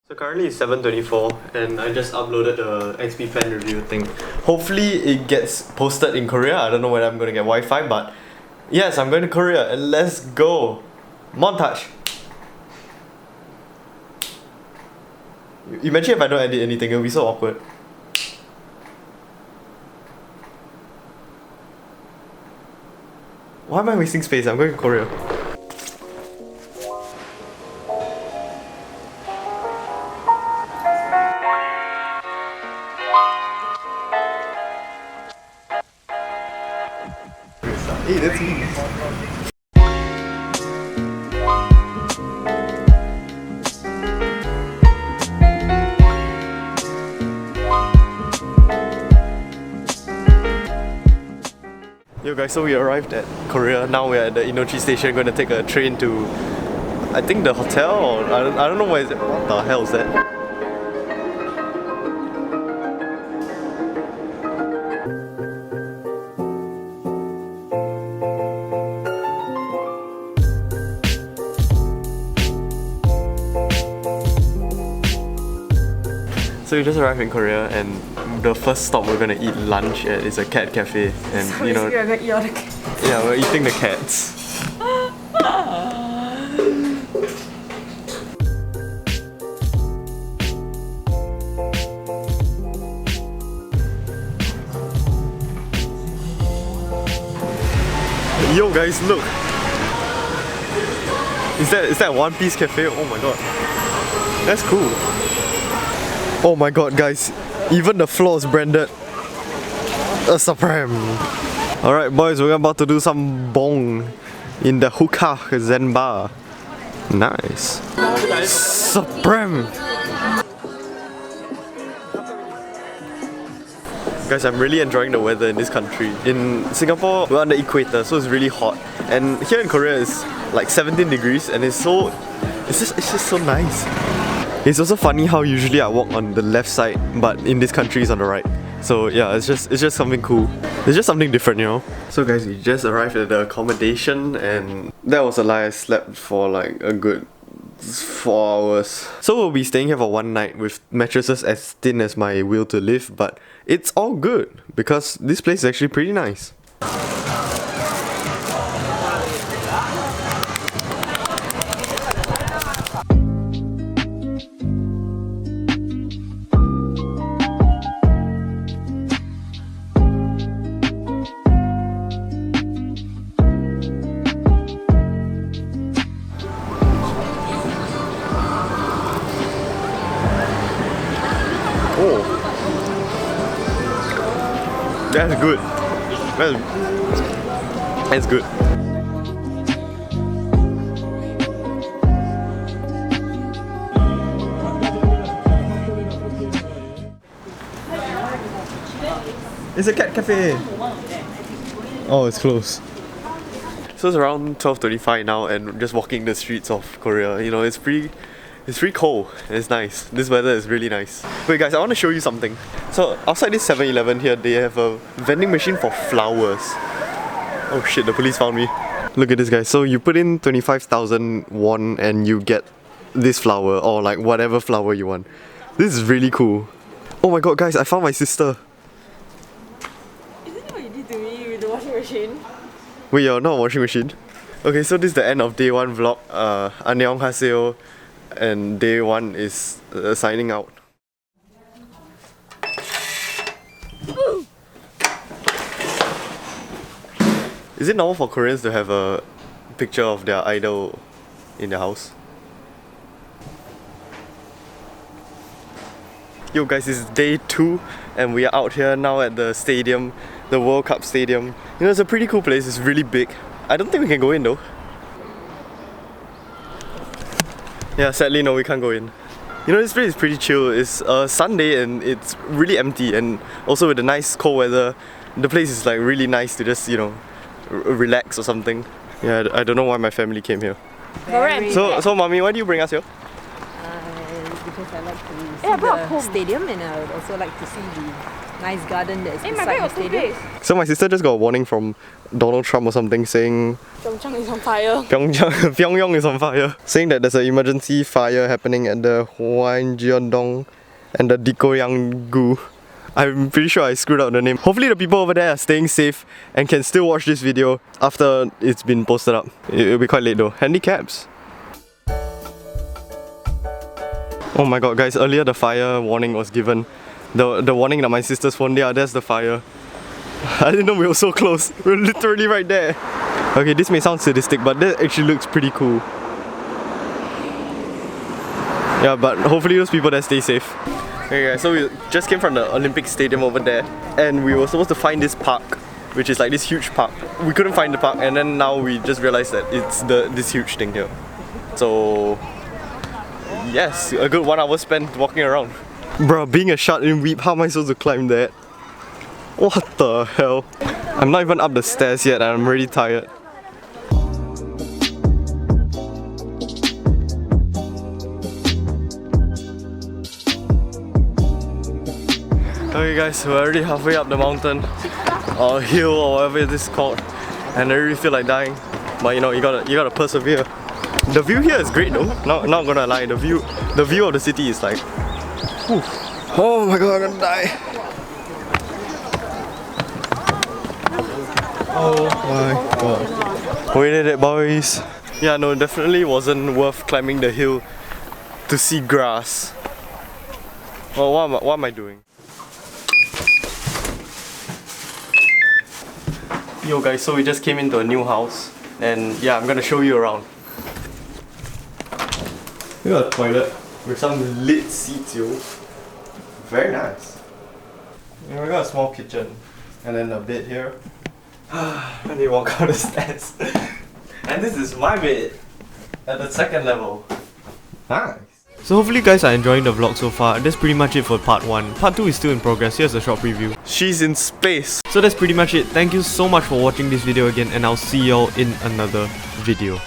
So currently it's 7:24 and I just uploaded the XP plan review thing. Hopefully it gets posted in Korea. I don't know when I'm gonna get Wi-Fi, but yes, I'm going to Korea and let's go! Montage! Imagine if I don't edit anything, it'll be so awkward. Why am I wasting space? I'm going to Korea. Hey, that's me. Yo guys, so we arrived at Korea. Now we're at the Inochi station, going to take a train to, I think, the hotel, or I don't know where is it. What the hell is that? So we just arrived in Korea and the first stop we're gonna eat lunch at is a cat cafe, and So you know, we're gonna eat all the cats. yeah, we're eating the cats. Yo guys, look! Is that One Piece cafe? Oh my god. That's cool. Oh my god guys, even the floor is branded Supreme. Alright boys, we're about to do some bong in the hookah zen bar. Nice. Supreme! Guys, I'm really enjoying the weather in this country. In Singapore, we're on the equator, so it's really hot. And here in Korea, it's like 17 degrees and it's just so nice. It's also funny how usually I walk on the left side, but in this country it's on the right. So yeah, it's just something cool. It's just something different, you know? So guys, we just arrived at the accommodation and that was a lie. I slept for like a good 4 hours. So we'll be staying here for one night with mattresses as thin as my will to live, but it's all good because this place is actually pretty nice. Oh, that's good. That's good. It's a cat cafe. Oh, it's closed. So it's around 12:35 now, and we're just walking the streets of Korea. You know, it's pretty cold. It's nice. This weather is really nice. Wait guys, I want to show you something. So outside this 7-Eleven here, they have a vending machine for flowers. Oh shit, the police found me. Look at this guys. So you put in 25,000 won and you get this flower, or like whatever flower you want. This is really cool. Oh my god guys, I found my sister. Isn't that what you did to me with the washing machine? Wait, you're not a washing machine? Okay, so this is the end of day 1 vlog. Hyounagdofhg. And day 1 is signing out. Is it normal for Koreans to have a picture of their idol in their house? Yo guys, it's day 2 and we are out here now at the stadium, the World Cup stadium. You know, it's a pretty cool place, it's really big. I don't think we can go in though. Yeah, sadly no, we can't go in. You know, this place is pretty chill. It's Sunday and it's really empty, and also with the nice cold weather, the place is like really nice to just, you know, relax or something. Yeah, I don't know why my family came here. So mommy, why do you bring us here? Because I like to see the stadium, and I would also like to see the nice garden that is my beside bag the was too stadium. big. So my sister just got a warning from Donald Trump or something saying Pyeongchang is on fire. Pyongyang is on fire. Saying that there's an emergency fire happening at the Hyounagdofhg and the Dikoryanggu. I'm pretty sure I screwed up the name. Hopefully the people over there are staying safe and can still watch this video after it's been posted up. It'll be quite late though. Handicaps. Oh my god guys, earlier the fire warning was given. The warning that my sister's phone, yeah, there's the fire. I didn't know we were so close. We're literally right there. Okay, this may sound sadistic, but that actually looks pretty cool. Yeah, but hopefully those people there stay safe. Okay guys, so we just came from the Olympic Stadium over there and we were supposed to find this park, which is like this huge park. We couldn't find the park and then now we just realized that it's this huge thing here. So yes, a good 1 hour spent walking around. Bruh, being a shut in weep, how am I supposed to climb that? What the hell? I'm not even up the stairs yet and I'm already tired. Okay guys, we're already halfway up the mountain or hill or whatever this is called, and I really feel like dying. But you know, you gotta persevere. The view here is great though. Not gonna lie, the view of the city is like, whew. Oh my god, I'm gonna die. Oh my god. We did it, boys. Yeah, no, definitely wasn't worth climbing the hill to see grass. Well, what am I doing? Yo guys, so we just came into a new house and yeah, I'm gonna show you around. We got a toilet with some lit seats, yo. Very nice. And we got a small kitchen and then a bed here. And you walk out the stairs. And this is my bed at the second level. Nice. So hopefully you guys are enjoying the vlog so far. That's pretty much it for part 1. Part 2 is still in progress. Here's a short preview. She's in space. So that's pretty much it. Thank you so much for watching this video again and I'll see y'all in another video.